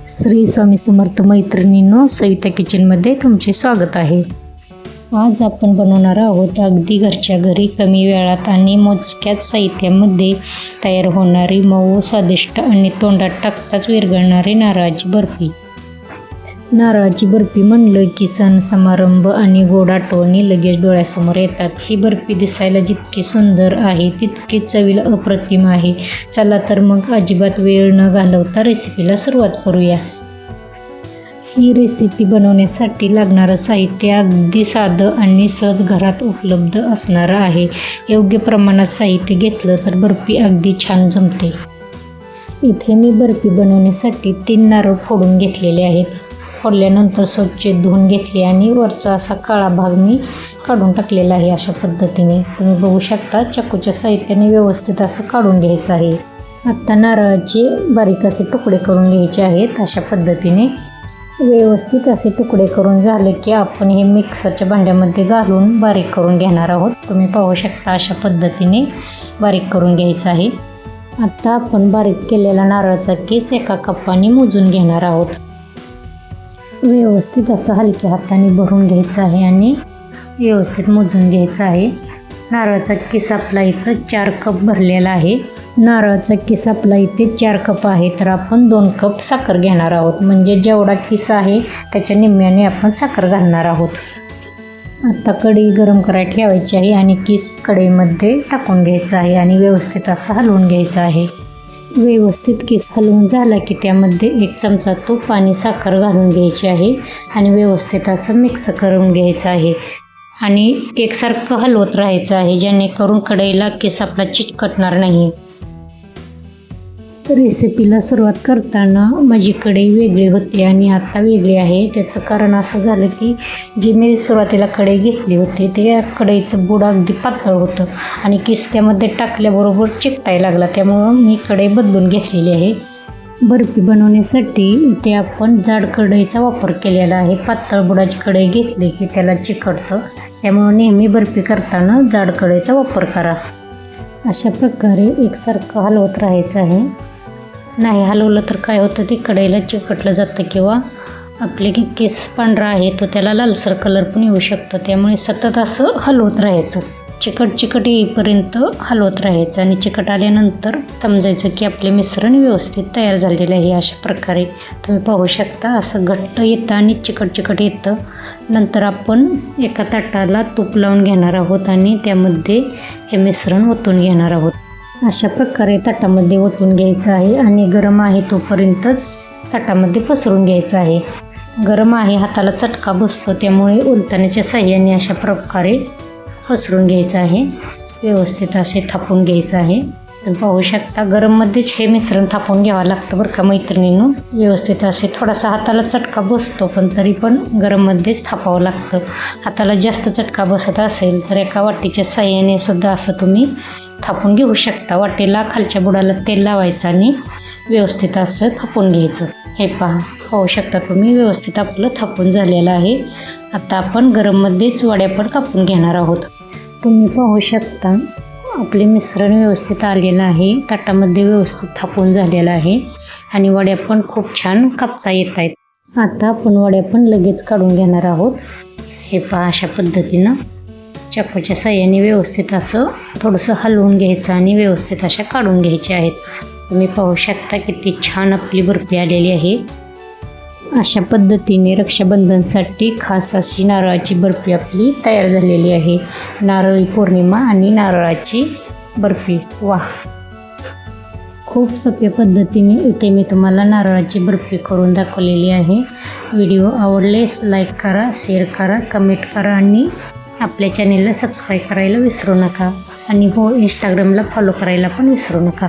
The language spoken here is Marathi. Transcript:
श्री स्वामी समर्थ मैत्रिणींनो, सविता किचनमध्ये तुमचे स्वागत आहे। आज आपण बनवणार आहोत अगदी घरच्या घरी कमी वेळात आणि मोजक्याच साहित्यामध्ये तयार होणारी मऊ स्वादिष्ट आणि तोंडात टाकताच विरघळणारी नारळाची बर्फी। नारळाची बर्फी म्हणलं की सण समारंभ आणि गोड आठवणी लगेच डोळ्यासमोर येतात। ही बर्फी दिसायला जितकी सुंदर आहे तितकीच चवीला अप्रतिम आहे। चला तर मग अजिबात वेळ न घालवता रेसिपीला सुरुवात करूया। ही रेसिपी बनवण्यासाठी लागणारं साहित्य अगदी साधं आणि सहज घरात उपलब्ध असणारं आहे। योग्य प्रमाणात साहित्य घेतलं तर बर्फी अगदी छान जमते। इथे मी बर्फी बनवण्यासाठी 3 नारळ फोडून घेतलेले आहेत। फोडल्यानंतर स्वच्छ धुवून घेतले आणि वरचा असा काळा भाग मी काढून टाकलेला आहे। अशा पद्धतीने तुम्ही बघू शकता, चाकूच्या साहित्याने व्यवस्थित असं काढून घ्यायचं आहे। आता नारळाचे बारीक असे तुकडे करून घ्यायचे आहेत। अशा पद्धतीने व्यवस्थित असे तुकडे करून झाले की आपण हे मिक्सरच्या भांड्यामध्ये घालून बारीक करून घेणार आहोत। तुम्ही पाहू शकता अशा पद्धतीने बारीक करून घ्यायचं आहे। आता आपण बारीक केलेला नारळाचा किस एका कपाने मोजून घेणार आहोत। व्यवस्थित असं हलक्या हाताने भरून घ्यायचं आहे आणि व्यवस्थित मोजून घ्यायचं आहे। नारळाचा किस आपला इथं 4 कप भरलेला आहे। नारळाचा किस आपला इथे 4 कप आहे, तर आपण 2 कप साखर घेणार आहोत। म्हणजे जेवढा किस आहे त्याच्या निम्म्याने आपण साखर घालणार आहोत। आता कढई गरम करायला ठेवायची आहे आणि किस कढईमध्ये टाकून घ्यायचा आहे आणि व्यवस्थित असं हलवून घ्यायचं आहे। व्यवस्थित किस हलवून झाला की त्यामध्ये 1 चमचा तूप आणि साखर घालून घ्यायची आहे आणि व्यवस्थित असं मिक्स करून घ्यायचं आहे आणि एकसारखं हलवत राहायचं आहे, जेणेकरून कढईला किस आपला चिकटणार नाही। रेसिपीला सुरुवात करताना माझी कढई वेगळी होती आणि आता वेगळी आहे। त्याचं कारण असं झालं की जी मी सुरुवातीला कढई घेतली होती त्या कढईचं बुड अगदी पातळ होतं आणि किस त्यामध्ये टाकल्याबरोबर चिकटायला लागला, त्यामुळं मी कढई बदलून घेतलेली आहे। बर्फी बनवण्यासाठी इथे आपण जाड कढईचा वापर केलेला आहे। पातळ बुडाची कढई घेतली की त्याला चिकटतं, त्यामुळं नेहमी बर्फी करताना जाड कढईचा वापर करा। अशा प्रकारे एकसारखं हलवत राहायचं आहे। नाही हलवलं तर काय होतं, ते कढईला चिकटलं जातं किंवा आपले केस पांढरा आहे तो त्याला लालसर कलर पण येऊ शकतो। त्यामुळे सतत असं हलवत राहायचं, चिकट येईपर्यंत हलवत राहायचं आणि चिकट आल्यानंतर समजायचं की आपले मिश्रण व्यवस्थित तयार झालेले आहे। अशा प्रकारे तुम्ही पाहू शकता असं घट्ट येतं आणि चिकट येतं। नंतर आपण एका ताटाला तूप लावून घेणार आहोत आणि त्यामध्ये हे मिश्रण ओतून घेणार आहोत। अशा प्रकारे ताटामध्ये ओतून घ्यायचं आहे आणि गरम आहे तोपर्यंतच ताटामध्ये पसरून घ्यायचं आहे। गरम आहे हाताला चटका बसतो, त्यामुळे उलटण्याच्या साहाय्याने अशा प्रकारे पसरून घ्यायचं आहे। व्यवस्थित असे थापून घ्यायचं आहे। तुम्ही पाहू शकता गरममध्येच हे मिश्रण थापून घ्यावं लागतं बरं का मैत्रिणींनो। व्यवस्थित असे थोडासा हाताला चटका बसतो, पण तरी पण गरममध्येच थापावं लागतं। हाताला जास्त चटका बसत असेल तर एका वाटीच्या साहाय्याने सुद्धा असं तुम्ही थापून घेऊ शकता। वाटेला खालच्या बुडाला तेल लावायचं आणि व्यवस्थित असं थापून घ्यायचं। हे पाहू शकता तुम्ही व्यवस्थित आपलं थापून झालेलं आहे। आता आपण गरममध्येच वड्या पण कापून घेणार आहोत। तुम्ही पाहू शकता आपले मिश्रण व्यवस्थित आलेलं आहे, ताटामध्ये व्यवस्थित थापून झालेलं आहे आणि वड्या पण खूप छान कापता येत आहेत। आता आपण वड्या पण लगेच काढून घेणार आहोत। हे पहा अशा पद्धतीनं चाकूच्या साहाय्याने व्यवस्थित असं थोडंसं हलवून घ्यायचं आणि व्यवस्थित अशा काढून घ्यायच्या आहेत। तुम्ही पाहू शकता किती छान आपली बर्फी आलेली आहे। अशा पद्धतीने रक्षाबंधनसाठी खास अशी नारळाची बर्फी आपली तयार झालेली आहे। नारळी पौर्णिमा आणि नारळाची बर्फी, वाह! खूप सोप्या पद्धतीने इथे मी तुम्हाला नारळाची बर्फी करून दाखवलेली आहे। व्हिडिओ आवडल्यास लाईक करा, शेअर करा, कमेंट करा आणि आपल्या चॅनेलला सबस्क्राईब करायला विसरू नका आणि हो, इंस्टाग्रामला फॉलो करायला पण विसरू नका।